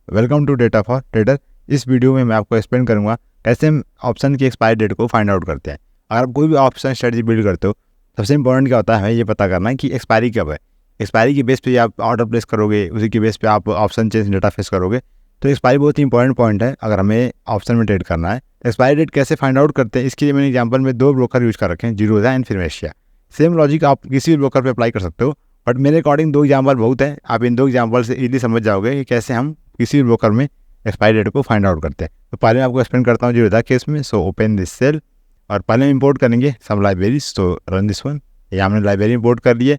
Welcome to data for trader. इस video में मैं आपको एक्सप्लेन करूंगा कैसे हम ऑप्शन की एक्सपायरी डेट को फाइंड आउट करते हैं। अगर आप कोई भी ऑप्शन स्ट्रेटजी बिल्ड करते हो, सबसे इंपॉर्टेंट क्या होता है, हमें ये पता करना है कि एक्सपायरी कब है। एक्सपायरी की बेस पे आप ऑर्डर प्लेस करोगे, उसी के बेस पे आप ऑप्शन चेंज डेटा फेस करोगे। तो एक्सपायरी बहुत ही इंपॉर्टेंट पॉइंट है अगर हमें ऑप्शन में ट्रेड करना है। एक्सपायरी डेट कैसे फाइंड आउट करते हैं, इसके लिए मैंने एग्जाम्पल में 2 ब्रोकर यूज कर रखे हैं, जीरोधा एंड फिनोमेशिया। सेम लॉजिक आप किसी भी ब्रोकर पे अप्लाई कर सकते हो, बट मेरे अकॉर्डिंग 2 एग्जाम्पल बहुत है। आप इन 2 एग्जाम्पल से इजीली समझ जाओगे कि कैसे हम किसी भी ब्रोकर में एक्सपायरी डेट को फाइंड आउट करते हैं। तो पहले मैं आपको एक्सप्लेन करता हूँ जीरोधा केस में। सो ओपन दिस सेल और पहले हम इंपोर्ट करेंगे सम लाइब्रेरीज। तो रन दिस वन, ये हमने लाइब्रेरी इंपोर्ट कर लिए।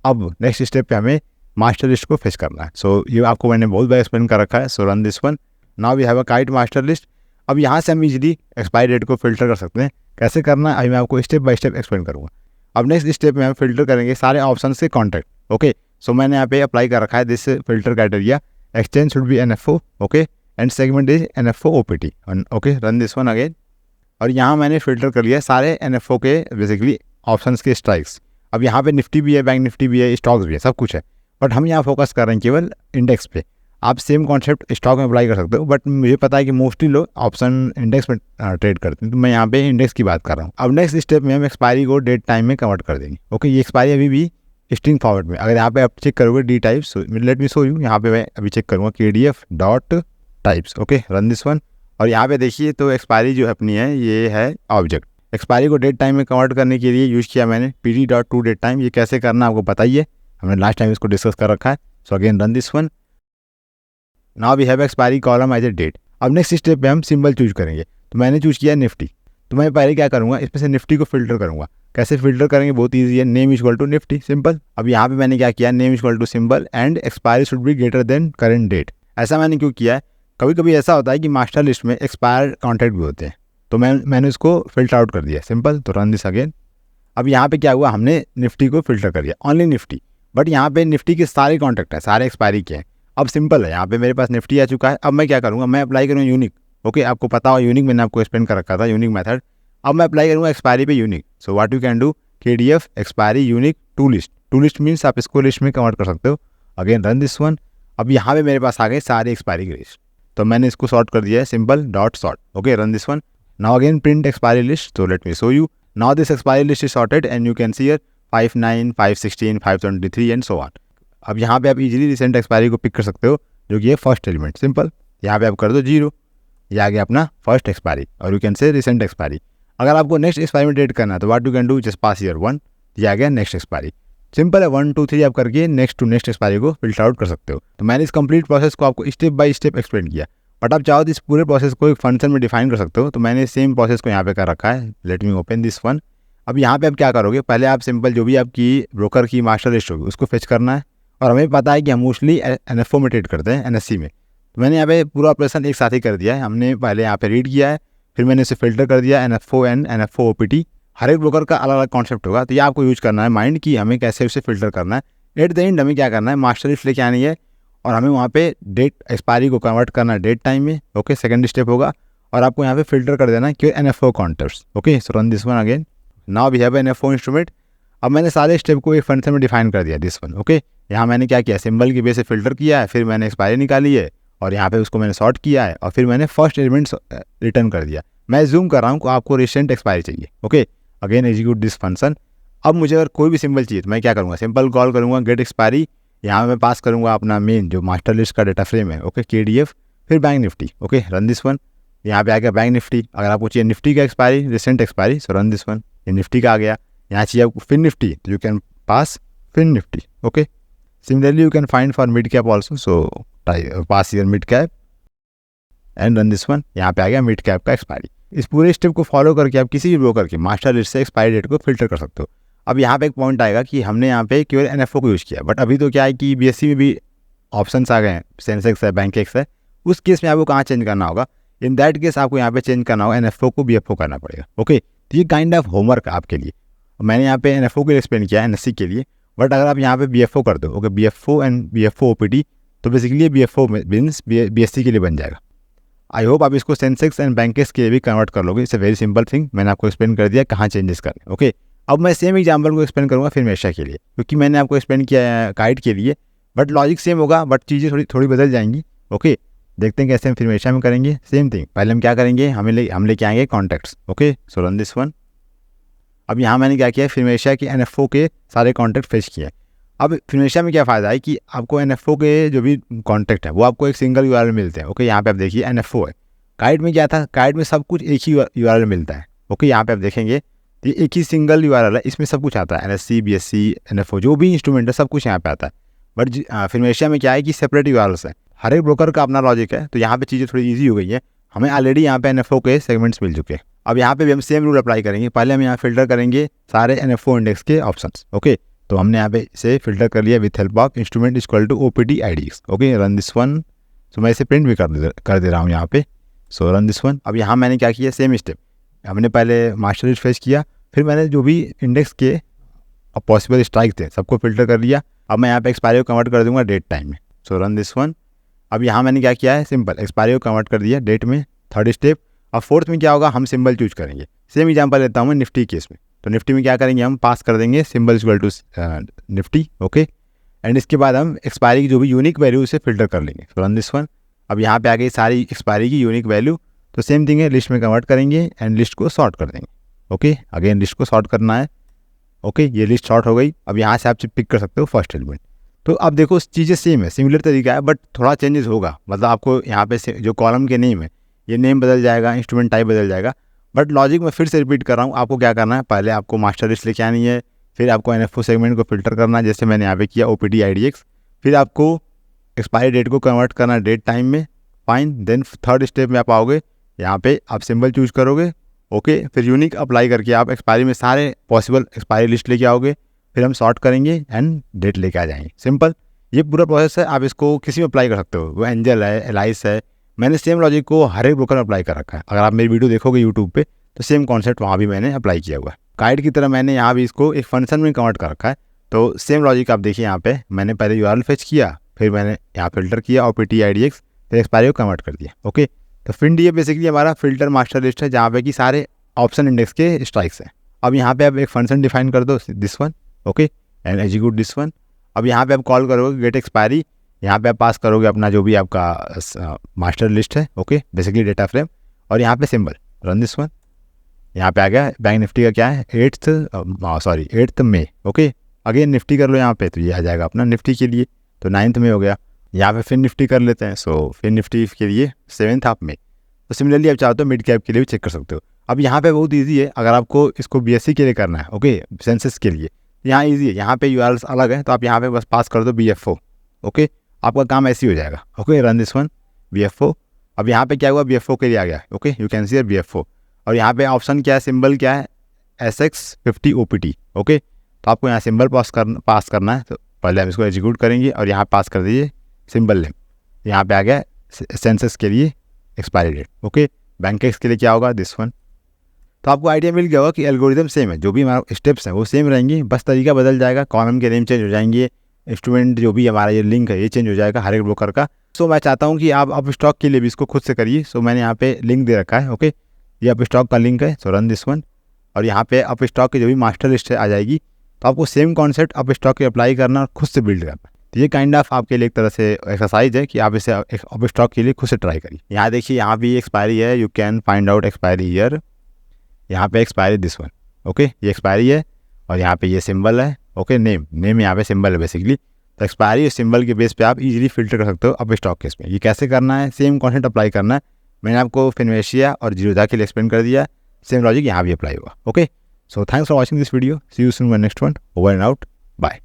अब नेक्स्ट स्टेप पे हमें मास्टर लिस्ट को फेच करना है। सो ये आपको मैंने बहुत बार एक्सप्लेन कर रखा है। So run this one, now we have a kite master list. अब यहाँ से हम इजीली एक्सपायरी डेट को फिल्टर कर सकते हैं। कैसे करना है अभी मैं आपको स्टेप बाय स्टेप एक्सप्लेन करूँगा। अब नेक्स्ट स्टेप में हम फिल्टर करेंगे सारे ऑप्शन के कॉन्टैक्ट। ओके, सो मैंने यहाँ पे अप्लाई कर रखा है this filter criteria, exchange should be NFO, okay, and segment is NFO OPT। Okay, run this one again. और यहाँ मैंने फिल्टर कर लिया सारे NFO के बेसिकली ऑप्शंस के स्ट्राइक्स। अब यहाँ पे निफ्टी भी है, बैंक निफ्टी भी है, स्टॉक्स भी है, सब कुछ है, बट हम यहाँ फोकस कर रहे हैं केवल इंडेक्स पे। आप सेम कॉन्सेप्ट स्टॉक में अप्लाई कर सकते हो, बट मुझे पता है कि मोस्टली लोग ऑप्शन इंडेक्स में ट्रेड करते हैं, तो मैं यहाँ पे इंडेक्स की बात कर रहा हूँ। अब नेक्स्ट स्टेप में हम एक्सपायरी को डेट टाइम में कन्वर्ट कर देंगे। ओके, ये एक्सपायरी अभी भी स्ट्रिंग फॉर्मेट में, अगर यहाँ पे आप चेक करोगे D types, late me show you. यहाँ पे मैं अभी चेक करूँगा KDF dot types. Okay, run this one. और यहाँ पे देखिए तो एक्सपायरी जो अपनी है ये है ऑब्जेक्ट। एक्सपायरी को डेट टाइम में कन्वर्ट करने के लिए यूज़ किया मैंने PD.to डेट टाइम। ये कैसे करना आपको पता ही है, हमने लास्ट टाइम इसको डिस्कस कर रखा है। So again run this one, now we have expiry column as a date. अब नेक्स्ट स्टेप पे हम सिंबल चूज करेंगे। तो मैंने चूज किया निफ्टी। तो मैं पहले क्या करूँगा, इसमें से निफ्टी को फिल्टर करूँगा। कैसे फिल्टर करेंगे, बहुत ईजी है, name equal to Nifty, simple. अब यहाँ पे मैंने क्या किया, name equal to symbol and expiry should be greater than current date. ऐसा मैंने क्यों किया है, कभी कभी ऐसा होता है कि मास्टर लिस्ट में एक्सपायर कॉन्ट्रैक्ट भी होते हैं, तो मैंने उसको फिल्टर आउट कर दिया, सिंपल। तो रन दिस अगेन। अब यहाँ पे क्या हुआ, हमने निफ्टी को फिल्टर कर दिया, ओनली निफ्टी, बट यहाँ पे निफ्टी के सारे कॉन्ट्रैक्ट है, सारे एक्सपायरी के हैं। अब सिंपल है, यहाँ पे मेरे पास निफ्टी आ चुका है। अब मैं क्या करूँगा, मैं अप्लाई करूँगा यूनिक। ओके, आपको पता हो यूनिक, मैंने आपको एक्सप्लेन कर रखा था यूनिक मेथड। अब मैं अप्लाई करूँगा एक्सपायरी पे unique. So what you can do, KDF expiry unique to list. To list means आप इसको लिस्ट में कन्वर्ट कर सकते हो। Again run this one. अब यहाँ पे मेरे पास आ गए सारे एक्सपायरी की लिस्ट, तो मैंने इसको सॉर्ट कर दिया है, simple dot sort. Okay, run this one. Now again print expiry list. तो let me show you, now this expiry list is sorted and you can see here 59, 516, 523 and so on. अब यहाँ पे आप easily recent expiry को pick कर सकते हो, जो कि है फर्स्ट एलिमेंट, सिंपल। यहाँ पे आप कर दो 0, ये आ गया अपना फर्स्ट एक्सपायरी, और you can say recent expiry. अगर आपको नेक्स्ट एक्सपायरी में डेट करना है तो what you can do, just pass year 1, ये आ गया नेक्स्ट एक्सपायरी, सिंपल है। 1 2 3 आप करके नेक्स्ट टू नेक्स्ट एक्सपायरी को फिल्टर आउट कर सकते हो। तो मैंने इस कंप्लीट प्रोसेस को आपको स्टेप बाय स्टेप एक्सप्लेन किया, बट आप चाहो तो इस पूरे प्रोसेस को एक फंक्शन में डिफाइन कर सकते हो। तो मैंने सेम प्रोसेस को यहाँ पे कर रखा है, let me open this one. अब यहाँ पे आप क्या करोगे, पहले आप सिंपल जो भी आपकी ब्रोकर की मास्टर लिस्ट होगी उसको फेच करना है। और हमें पता है कि हम मोस्टली NFO में ट्रेड करते हैं, NSE में। तो मैंने यहाँ पे पूरा ऑपरेशन एक साथ ही कर दिया है। हमने पहले यहाँ पे रीड किया है, फिर मैंने इसे फिल्टर कर दिया NFO एंड NFO OPT। हर एक ब्रोकर का अलग अलग कॉन्सेप्ट होगा, तो ये आपको यूज करना है माइंड की हमें कैसे उसे फिल्टर करना है। एट द एंड हमें क्या करना है, मास्टर लिस्ट लेके आनी है और हमें वहाँ पे डेट एक्सपायरी को कन्वर्ट करना है डेट टाइम में। ओके, सेकंड स्टेप होगा, और आपको यहाँ पे फिल्टर कर देना है कि NFO contacts. Okay, so run this one again, now we have NFO instrument. अब मैंने सारे स्टेप को एक फंक्शन में डिफाइन कर दिया, दिस वन। ओके, यहाँ मैंने क्या किया, सिंबल की बेस से फिल्टर किया है, फिर मैंने एक्सपायरी निकाली है, और यहाँ पे उसको मैंने सॉर्ट किया है, और फिर मैंने फर्स्ट एलिमेंट रिटर्न कर दिया। मैं जूम कर रहा हूँ, आपको रिसेंट एक्सपायरी चाहिए। Okay, again execute this function. अब मुझे अगर कोई भी सिंबल चाहिए तो मैं क्या करूँगा, सिंपल कॉल करूँगा गेट एक्सपायरी। यहाँ मैं पास करूँगा अपना मेन जो मास्टर लिस्ट का डेटा फ्रेम है। ओके, KDF, फिर bank Nifty. Okay, run this one. यहाँ पे आ गया बैंक निफ्टी। अगर आपको चाहिए निफ्टी का expiry, recent expiry, so run this one, ये निफ्टी का आ गया। यहाँ चाहिए आपको फिन निफ्टी, तो you can pass fin Nifty. Okay, similarly you can find for mid cap also, so pass here mid cap and run this one. यहाँ पे आ गया मिड कैप का एक्सपायरी। इस पूरे स्टेप को फॉलो करके आप किसी भी ब्रोकर की मास्टर लिस्ट से एक्सपायरी डेट को फिल्टर कर सकते हो। अब यहाँ पे एक पॉइंट आएगा कि हमने यहाँ पे केवल NFO को यूज़ किया, बट अभी तो क्या है कि BSE में भी ऑप्शंस आ गए हैं, सेंसेक्स है, बैंकेक्स है। उस केस में आपको कहाँ चेंज करना होगा, इन दैट केस आपको यहाँ पे चेंज करना होगा, NFO को BFO करना पड़ेगा। ओके, तो ये काइंड ऑफ होमवर्क आपके लिए। मैंने यहाँ पे NFO के लिए एक्सप्लेन किया है, NSE के लिए, बट अगर आप यहाँ पे BFO कर दो, okay, BFO and BFO OPT, तो बेसिकली ये BFO मीन्स BSE के लिए बन जाएगा। आई होप आप इसको सेंसेक्स एंड बैंकेक्स के लिए भी कन्वर्ट कर लोगे। It's a very simple thing, मैंने आपको एक्सप्लेन कर दिया कहाँ चेंजेस करने। ओके, अब मैं सेम एग्जांपल को एक्सप्लेन करूँगा फिनोमेशिया के लिए, क्योंकि मैंने आपको एक्सप्लेन किया है काइट के लिए, बट लॉजिक सेम होगा, बट चीज़ें थोड़ी बदल जाएंगी। ओके, देखते हैं कैसे हम फिनमेशिया में करेंगे। सेम थिंग, पहले हम क्या करेंगे, हम लेके आएंगे contacts. Okay, so run this one. अब यहाँ मैंने क्या किया, फिनमेशिया के NFO के सारे कॉन्टैक्ट फेच किए। अब फिनमेशिया में क्या फ़ायदा है कि आपको NFO के जो भी कॉन्टैक्ट है वो आपको एक सिंगल URL मिलते हैं। ओके, यहाँ पे आप देखिए NFO है। काइट में क्या था, काइट में सब कुछ एक ही URL मिलता है। ओके, यहाँ पे आप देखेंगे ये एक ही सिंगल URL है, इसमें सब कुछ आता है, NSC, BSC, NFO जो भी इंस्ट्रूमेंट है सब कुछ यहाँ पे आता है। बट फिनमेशिया में क्या है कि सेपरेट URLs है, हर एक ब्रोकर का अपना लॉजिक है, तो यहाँ पे चीज़ें थोड़ी ईजी हो गई है। हमें ऑलरेडी यहाँ पे NFO के सेगमेंट्स मिल चुके हैं। अब यहाँ पे भी हम सेम रूल अप्लाई करेंगे। पहले हम यहाँ फिल्टर करेंगे सारे NFO इंडेक्स के ऑप्शंस। ओके, तो हमने यहाँ पे इसे फिल्टर कर लिया with help of instrument equal to OPT IDX। Okay, run this one. So मैं इसे प्रिंट भी कर दे रहा हूँ यहाँ पे। सो रन दिस वन। अब यहाँ मैंने क्या किया, सेम स्टेप, हमने पहले मास्टर लिस्ट फेच किया, फिर मैंने जो भी इंडेक्स के पॉसिबल स्ट्राइक थे सबको फिल्टर कर लिया। अब मैं यहाँ पे एक्सपायरी को कन्वर्ट कर दूंगा डेट टाइम में। सो रन दिस वन। अब यहाँ मैंने क्या किया है, सिंपल एक्सपायरी को कन्वर्ट कर दिया डेट में, थर्ड स्टेप। अब फोर्थ में क्या होगा, हम सिंबल चूज करेंगे। सेम एग्जांपल लेता हूँ मैं निफ्टी केस में। तो निफ्टी में क्या करेंगे, हम पास कर देंगे symbol equal to Nifty. Okay, and इसके बाद हम एक्सपायरी की जो भी यूनिक वैल्यू उसे फिल्टर कर लेंगे। सो रन दिस वन। अब यहाँ पे आ गई सारी एक्सपायरी की यूनिक वैल्यू, तो सेम थिंग है, लिस्ट में कन्वर्ट करेंगे एंड लिस्ट को सॉर्ट कर देंगे। ओके, अगेन लिस्ट को सॉर्ट करना है। ओके, ये लिस्ट सॉर्ट हो गई। अब यहाँ से आप पिक कर सकते हो फर्स्ट एलिमेंट। तो अब देखो चीज़ें सेम है, सिमिलर तरीका है, बट थोड़ा चेंजेस होगा। मतलब आपको यहाँ पे जो कॉलम के नेम है ये नेम बदल जाएगा, इंस्ट्रूमेंट टाइप बदल जाएगा, बट लॉजिक मैं फिर से रिपीट कर रहा हूँ। आपको क्या करना है, पहले आपको मास्टर लिस्ट लेके आनी है, फिर आपको NFO सेगमेंट को फिल्टर करना है, जैसे मैंने यहाँ पे किया OPT IDX। फिर आपको एक्सपायरी डेट को कन्वर्ट करना है डेट टाइम में, फाइन। देन थर्ड स्टेप में आप आओगे, यहाँ पे आप सिंबल चूज करोगे। ओके, फिर यूनिक अप्लाई करके आप एक्सपायरी में सारे पॉसिबल एक्सपायरी लिस्ट लेके आओगे, फिर हम सॉर्ट करेंगे एंड डेट लेके आ जाएंगे। सिंपल, ये पूरा प्रोसेस है। आप इसको किसी में अप्लाई कर सकते हो, वो एंजल है, एलाइस है। मैंने सेम लॉजिक को हर एक ब्रोकर में अप्लाई कर रखा है। अगर आप मेरी वीडियो देखोगे यूट्यूब पे तो सेम कॉन्सेप्ट वहाँ भी मैंने अप्लाई किया हुआ है। काइट की तरह मैंने यहाँ भी इसको एक फंक्शन में कन्वर्ट कर रखा है। तो सेम लॉजिक आप देखिए, यहाँ पे मैंने पहले URL फेच किया, फिर मैंने यहाँ फिल्टर किया OPT IDX, फिर एक्सपायरी को कन्वर्ट कर दिया। ओके, तो फिंड ये बेसिकली हमारा फिल्टर मास्टर लिस्ट है, जहाँ पे कि सारे ऑप्शन इंडेक्स के स्ट्राइक्स हैं। अब यहाँ पे आप एक फंक्शन डिफाइन कर दो, this one. Okay, and execute this one. अब यहाँ पे आप कॉल करोगे गेट एक्सपायरी, यहाँ पे आप पास करोगे अपना जो भी आपका मास्टर लिस्ट है। ओके, बेसिकली डेटा फ्रेम, और यहाँ पे सिंबल। Run this one. यहाँ पे आ गया बैंक निफ्टी का क्या है, 8 मई। ओके, अगेन निफ्टी कर लो यहाँ पे, तो ये आ जाएगा अपना निफ्टी के लिए, तो 9 मई हो गया। यहाँ पे फिर निफ्टी कर लेते हैं, सो फिर निफ्टी के लिए 7 मई। तो सिमिलरली आप चाहते हो मिड कैप के लिए भी चेक कर सकते हो। अब यहाँ पे बहुत इजी है, अगर आपको इसको BSC के लिए करना है, ओके, सेंसस के लिए, यहाँ इजी है। यहाँ पे URLs अलग है, तो आप यहाँ पे बस पास कर दो BFO। ओके, आपका काम ऐसे ही हो जाएगा। Okay, run this one, BFO। अब यहाँ पे क्या हुआ, BFO के लिए आ गया। Okay, you can C BFO, और यहाँ पे ऑप्शन क्या है, सिंबल क्या है, SX50 OPT। ओके, तो आपको यहाँ सिंबल पास करना है। तो पहले हम इसको एग्जीक्यूट करेंगे और यहाँ पास कर दीजिए सिंबल नेम। यहाँ पे आ गया सेंसस के लिए एक्सपायरी डेट। ओके, बैंकेक्स के लिए क्या होगा, दिस वन। तो आपको आइडिया मिल गया होगा कि एल्गोरिदम सेम है, जो भी हमारा स्टेप्स हैं वो सेम रहेंगी, बस तरीका बदल जाएगा, कॉलम के नेम चेंज हो जाएंगे, इंस्ट्रूमेंट जो भी हमारा ये लिंक है ये चेंज हो जाएगा हर एक ब्रोकर का। सो मैं चाहता हूँ कि आप अप स्टॉक के लिए भी इसको खुद से करिए। सो मैंने यहाँ पे लिंक दे रखा है। ओके, ये अप स्टॉक का लिंक है। सो रन दिस वन, और यहाँ पे अप स्टॉक की जो भी मास्टर लिस्ट है आ जाएगी। तो आपको सेम कॉन्सेप्ट अप स्टॉक के अप्लाई करना और खुद से बिल्ड करना। तो ये काइंड ऑफ आपके लिए एक तरह से एक्सरसाइज है कि आप इसे अप स्टॉक के लिए खुद से ट्राई करिए। यहाँ देखिए, यहाँ भी एक्सपायरी है, you can find out expiry year. यहाँ पे एक्सपायरी दिस वन। ओके, ये एक्सपायरी है, और यहाँ पे ये सिंबल है। ओके, नेम यहाँ पे सिंबल है बेसिकली। तो एक्सपायरी और सिंबल के बेस पे आप इजीली फिल्टर कर सकते हो अप स्टॉक केस में। ये कैसे करना है, सेम कॉन्सेप्ट अप्लाई करना है। मैंने आपको फिनमेशिया और जीरोधा के लिए एक्सप्लेन कर दिया, सेम लॉजिक यहाँ भी अप्लाई हुआ। Okay, so thanks for watching this video, see you soon my next one, over and out, bye.